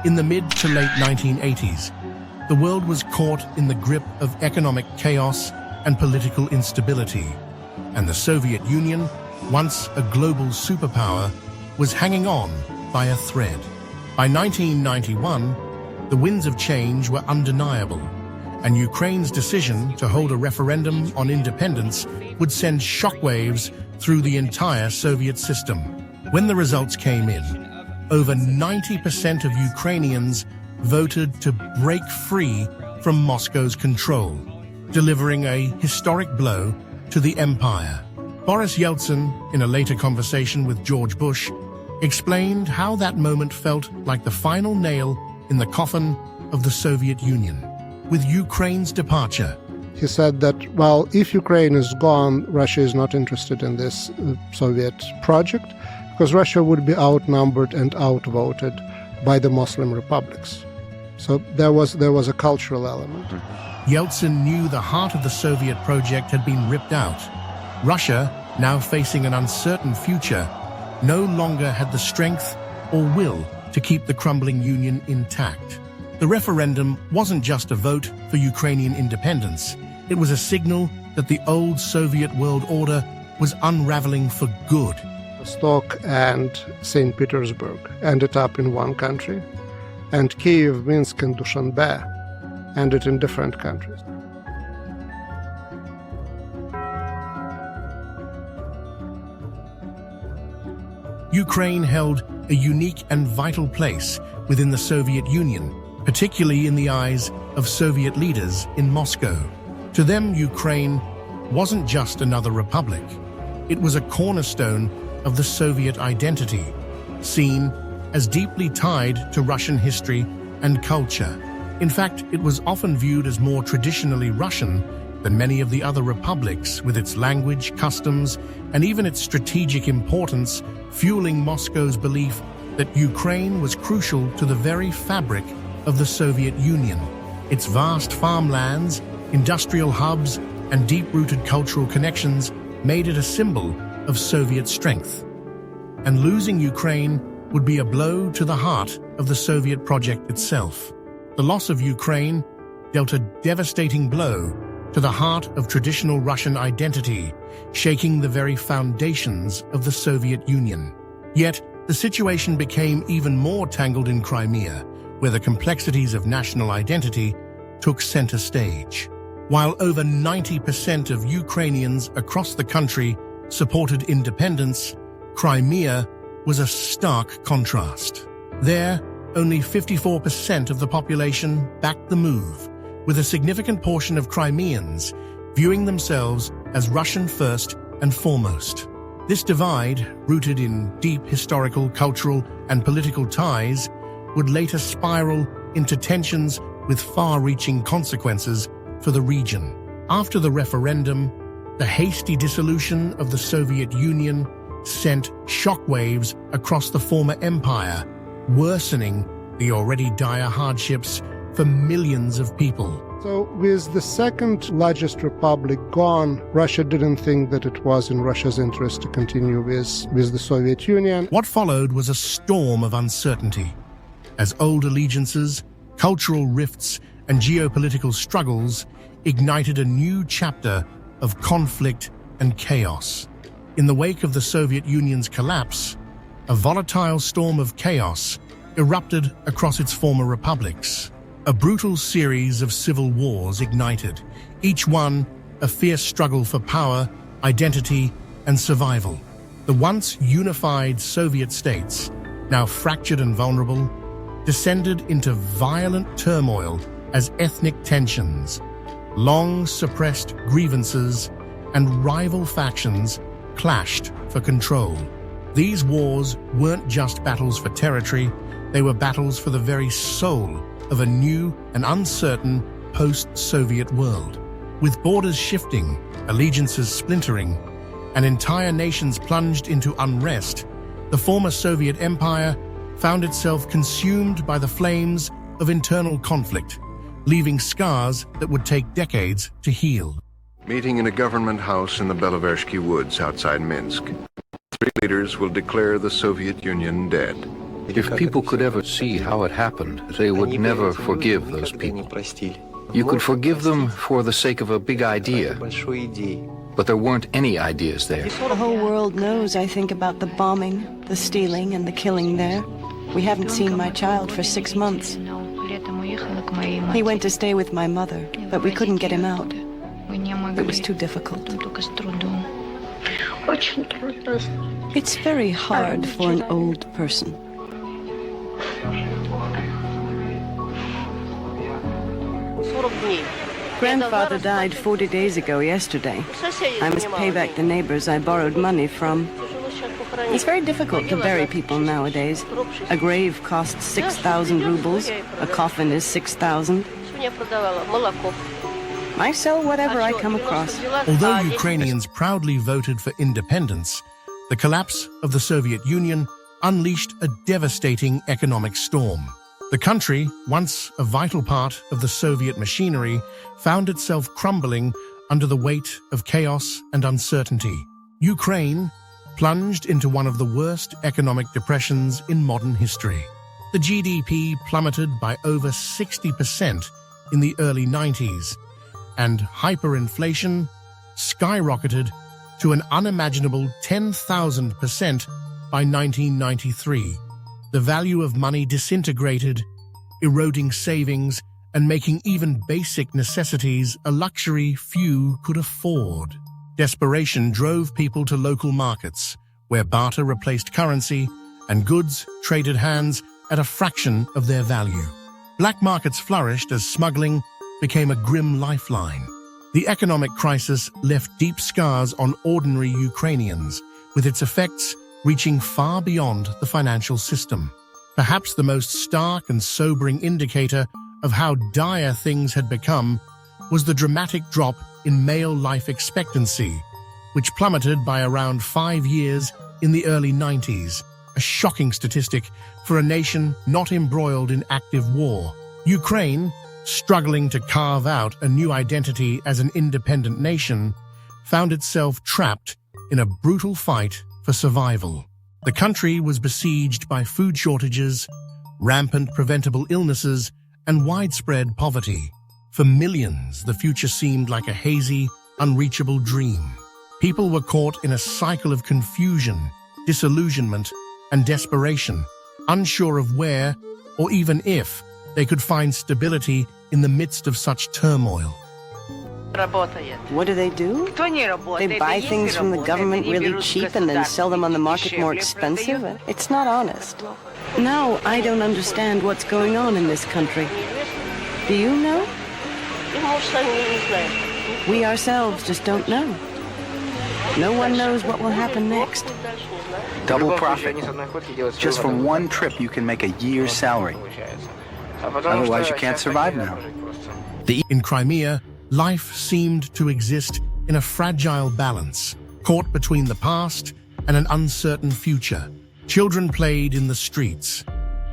In the mid to late 1980s, the world was caught in the grip of economic chaos and political instability, and the Soviet Union, once a global superpower, was hanging on by a thread. By 1991, the winds of change were undeniable, and Ukraine's decision to hold a referendum on independence would send shockwaves through the entire Soviet system. When the results came in, over 90% of Ukrainians voted to break free from Moscow's control, delivering a historic blow to the empire. Boris Yeltsin, in a later conversation with George Bush, explained how that moment felt like the final nail in the coffin of the Soviet Union. With Ukraine's departure, he said that, well, if Ukraine is gone, Russia is not interested in this Soviet project, because Russia would be outnumbered and outvoted by the Muslim republics. So there was a cultural element. Yeltsin knew the heart of the Soviet project had been ripped out. Russia, now facing an uncertain future, no longer had the strength or will to keep the crumbling union intact. The referendum wasn't just a vote for Ukrainian independence. It was a signal that the old Soviet world order was unraveling for good. Stock and St. Petersburg ended up in one country, and Kiev, Minsk, and Dushanbe ended in different countries. Ukraine held a unique and vital place within the Soviet Union, particularly in the eyes of Soviet leaders in Moscow. To them, Ukraine wasn't just another republic. It was a cornerstone of the Soviet identity, seen as deeply tied to Russian history and culture. In fact, it was often viewed as more traditionally Russian than many of the other republics, with its language, customs, and even its strategic importance, fueling Moscow's belief that Ukraine was crucial to the very fabric of the Soviet Union. Its vast farmlands, industrial hubs, and deep-rooted cultural connections made it a symbol of Soviet strength. And losing Ukraine would be a blow to the heart of the Soviet project itself. The loss of Ukraine dealt a devastating blow to the heart of traditional Russian identity, shaking the very foundations of the Soviet Union. Yet, the situation became even more tangled in Crimea, where the complexities of national identity took center stage. While over 90% of Ukrainians across the country supported independence, Crimea was a stark contrast. There, only 54% of the population backed the move, with a significant portion of Crimeans viewing themselves as Russian first and foremost. This divide, rooted in deep historical, cultural, and political ties, would later spiral into tensions with far-reaching consequences for the region. After the referendum, the hasty dissolution of the Soviet Union sent shockwaves across the former empire, worsening the already dire hardships for millions of people. So with the second largest republic gone, Russia didn't think that it was in Russia's interest to continue with the Soviet Union. What followed was a storm of uncertainty, as old allegiances, cultural rifts, and geopolitical struggles ignited a new chapter of conflict and chaos. In the wake of the Soviet Union's collapse, a volatile storm of chaos erupted across its former republics. A brutal series of civil wars ignited, each one a fierce struggle for power, identity, and survival. The once unified Soviet states, now fractured and vulnerable, descended into violent turmoil as ethnic tensions, long-suppressed grievances, and rival factions clashed for control. These wars weren't just battles for territory, they were battles for the very soul of a new and uncertain post-Soviet world. With borders shifting, allegiances splintering, and entire nations plunged into unrest, the former Soviet empire found itself consumed by the flames of internal conflict, leaving scars that would take decades to heal. Meeting in a government house in the Beloversky woods outside Minsk. 3 leaders will declare the Soviet Union dead. If people could ever see how it happened, they would never forgive those people. You could forgive them for the sake of a big idea, but there weren't any ideas there. The whole world knows, I think, about the bombing, the stealing, and the killing there. We haven't seen my child for 6 months. He went to stay with my mother, but we couldn't get him out. It was too difficult. It's very hard for an old person. Grandfather died 40 days ago yesterday. I must pay back the neighbors I borrowed money from. It's very difficult to bury people nowadays. A grave costs 6,000 rubles. A coffin is 6,000. I sell whatever I come across. Although Ukrainians proudly voted for independence, the collapse of the Soviet Union unleashed a devastating economic storm. The country, once a vital part of the Soviet machinery, found itself crumbling under the weight of chaos and uncertainty. Ukraine plunged into one of the worst economic depressions in modern history. The GDP plummeted by over 60% in the early 90s, and hyperinflation skyrocketed to an unimaginable 10,000% by 1993. The value of money disintegrated, eroding savings and making even basic necessities a luxury few could afford. Desperation drove people to local markets, where barter replaced currency and goods traded hands at a fraction of their value. Black markets flourished as smuggling became a grim lifeline. The economic crisis left deep scars on ordinary Ukrainians, with its effects reaching far beyond the financial system. Perhaps the most stark and sobering indicator of how dire things had become was the dramatic drop in male life expectancy, which plummeted by around 5 years in the early 90s, a shocking statistic for a nation not embroiled in active war. Ukraine, struggling to carve out a new identity as an independent nation, found itself trapped in a brutal fight for survival. The country was besieged by food shortages, rampant preventable illnesses, and widespread poverty. For millions, the future seemed like a hazy, unreachable dream. People were caught in a cycle of confusion, disillusionment, and desperation, unsure of where, or even if, they could find stability in the midst of such turmoil. What do? They buy things from the government really cheap and then sell them on the market more expensive? It's not honest. Now I don't understand what's going on in this country. Do you know? We ourselves just don't know. No one knows what will happen next. Double profit. Just from one trip you can make a year's salary. Otherwise you can't survive now. In Crimea, life seemed to exist in a fragile balance, caught between the past and an uncertain future. Children played in the streets,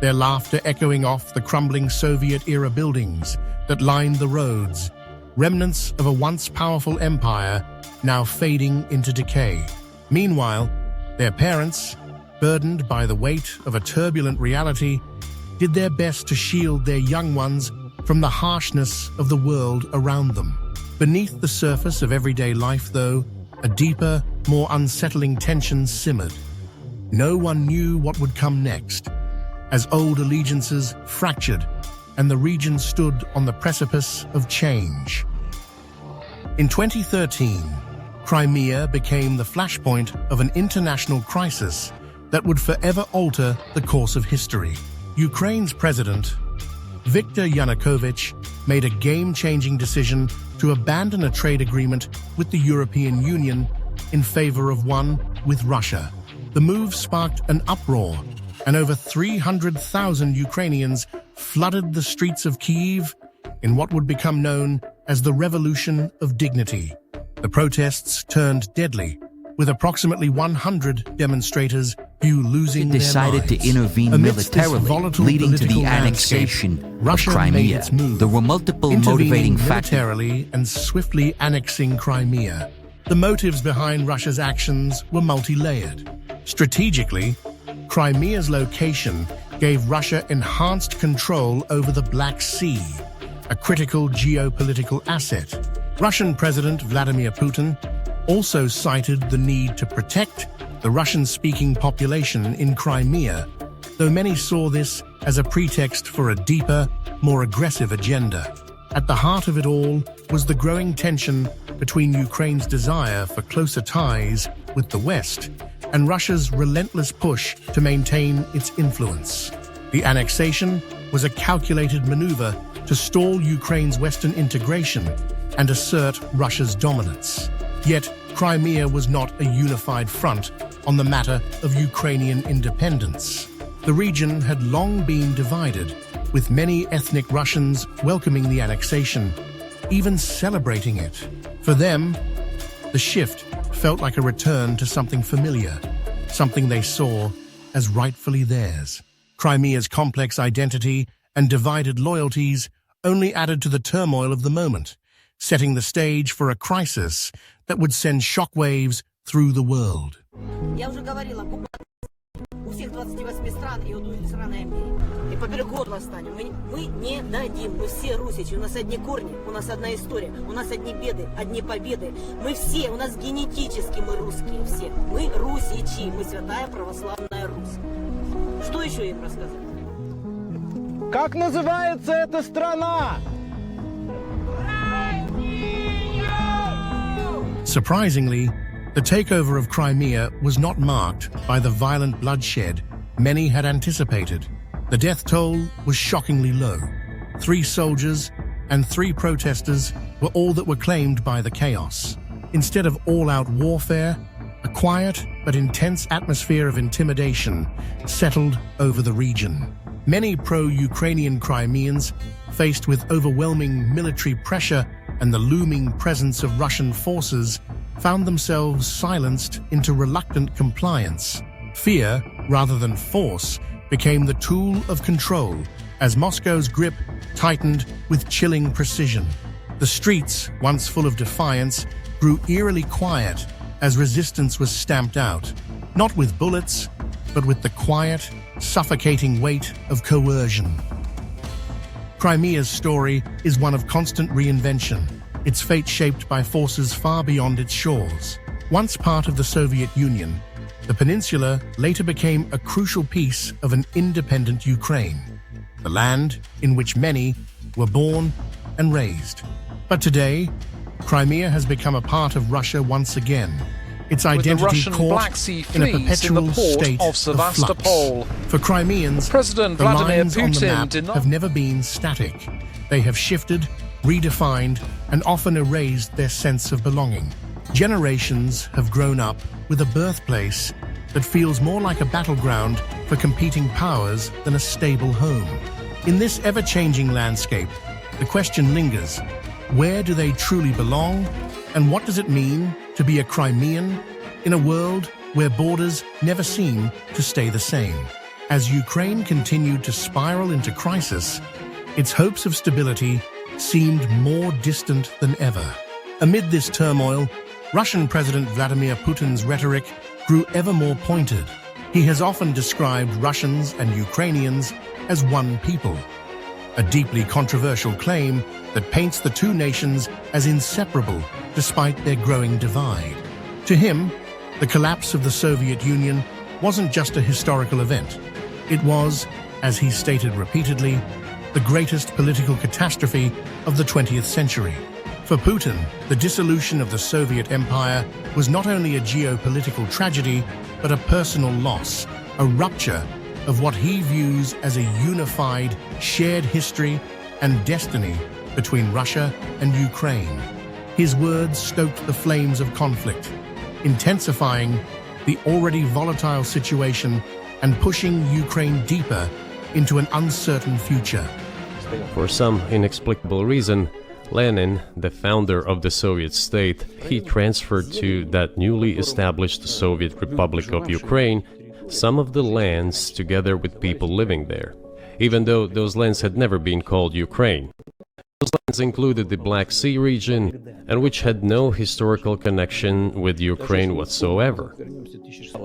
their laughter echoing off the crumbling Soviet-era buildings that lined the roads, remnants of a once powerful empire now fading into decay. Meanwhile, their parents, burdened by the weight of a turbulent reality, did their best to shield their young ones from the harshness of the world around them. Beneath the surface of everyday life, though, a deeper, more unsettling tension simmered. No one knew what would come next, as old allegiances fractured and the region stood on the precipice of change. In 2013, Crimea became the flashpoint of an international crisis that would forever alter the course of history. Ukraine's president, Viktor Yanukovych, made a game-changing decision to abandon a trade agreement with the European Union in favor of one with Russia. The move sparked an uproar, and over 300,000 Ukrainians flooded the streets of Kyiv in what would become known as the Revolution of Dignity. The protests turned deadly, with approximately 100 demonstrators losing their lives. Decided to intervene Amidst this militarily, volatile leading to the political annexation landscape, of Russia made Crimea. its move, There were multiple intervening motivating factors. militarily and swiftly annexing Crimea. The motives behind Russia's actions were multi-layered. Strategically, Crimea's location gave Russia enhanced control over the Black Sea, a critical geopolitical asset. Russian President Vladimir Putin also cited the need to protect the Russian-speaking population in Crimea, though many saw this as a pretext for a deeper, more aggressive agenda. At the heart of it all was the growing tension between Ukraine's desire for closer ties with the West and Russia's relentless push to maintain its influence. The annexation was a calculated maneuver to stall Ukraine's Western integration and assert Russia's dominance. Yet, Crimea was not a unified front on the matter of Ukrainian independence. The region had long been divided, with many ethnic Russians welcoming the annexation, even celebrating it. For them, the shift felt like a return to something familiar, something they saw as rightfully theirs. Crimea's complex identity and divided loyalties only added to the turmoil of the moment, setting the stage for a crisis that would send shockwaves through the world. У всех 28 стран и одной страны Америки. И поперек года восстанем. Мы не дадим. Мы все русичи. У нас одни корни, у нас одна история, у нас одни беды, одни победы. Мы все, у нас генетически мы русские все. Мы русичи, мы святая православная Русь. Что еще им рассказать? Как называется эта страна? Surprisingly, the takeover of Crimea was not marked by the violent bloodshed many had anticipated. The death toll was shockingly low. 3 soldiers and 3 protesters were all that were claimed by the chaos. Instead of all-out warfare, a quiet but intense atmosphere of intimidation settled over the region. Many pro-Ukrainian Crimeans, faced with overwhelming military pressure and the looming presence of Russian forces, found themselves silenced into reluctant compliance. Fear, rather than force, became the tool of control as Moscow's grip tightened with chilling precision. The streets, once full of defiance, grew eerily quiet as resistance was stamped out, not with bullets, but with the quiet, suffocating weight of coercion. Crimea's story is one of constant reinvention, its fate shaped by forces far beyond its shores. Once part of the Soviet Union, the peninsula later became a crucial piece of an independent Ukraine, the land in which many were born and raised. But today, Crimea has become a part of Russia once again, its identity caught in a perpetual state of flux. For Crimeans, the lines on the map have never been static. They have shifted, redefined, and often erased their sense of belonging. Generations have grown up with a birthplace that feels more like a battleground for competing powers than a stable home. In this ever-changing landscape, the question lingers: where do they truly belong, and what does it mean to be a Crimean in a world where borders never seem to stay the same? As Ukraine continued to spiral into crisis, its hopes of stability seemed more distant than ever. Amid this turmoil, Russian President Vladimir Putin's rhetoric grew ever more pointed. He has often described Russians and Ukrainians as one people, a deeply controversial claim that paints the two nations as inseparable despite their growing divide. To him, the collapse of the Soviet Union wasn't just a historical event. It was, as he stated repeatedly, the greatest political catastrophe of the 20th century. For Putin, the dissolution of the Soviet Empire was not only a geopolitical tragedy, but a personal loss, a rupture of what he views as a unified, shared history and destiny between Russia and Ukraine. His words stoked the flames of conflict, intensifying the already volatile situation and pushing Ukraine deeper into an uncertain future. For some inexplicable reason, Lenin, the founder of the Soviet state, he transferred to that newly established Soviet Republic of Ukraine some of the lands together with people living there, even though those lands had never been called Ukraine. Those lands included the Black Sea region, and which had no historical connection with Ukraine whatsoever.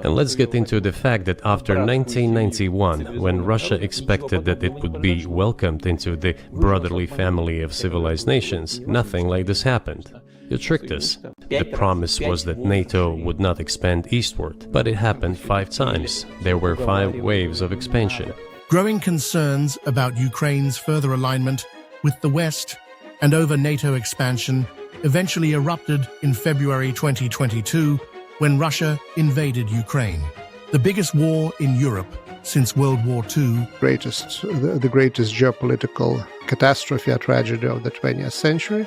And let's get into the fact that after 1991, when Russia expected that it would be welcomed into the brotherly family of civilized nations, nothing like this happened. You tricked us. The promise was that NATO would not expand eastward, but it happened 5 times. There were 5 waves of expansion. Growing concerns about Ukraine's further alignment with the West and over NATO expansion eventually erupted in February 2022 when Russia invaded Ukraine. The biggest war in Europe since World War II. The greatest geopolitical catastrophe or tragedy of the 20th century.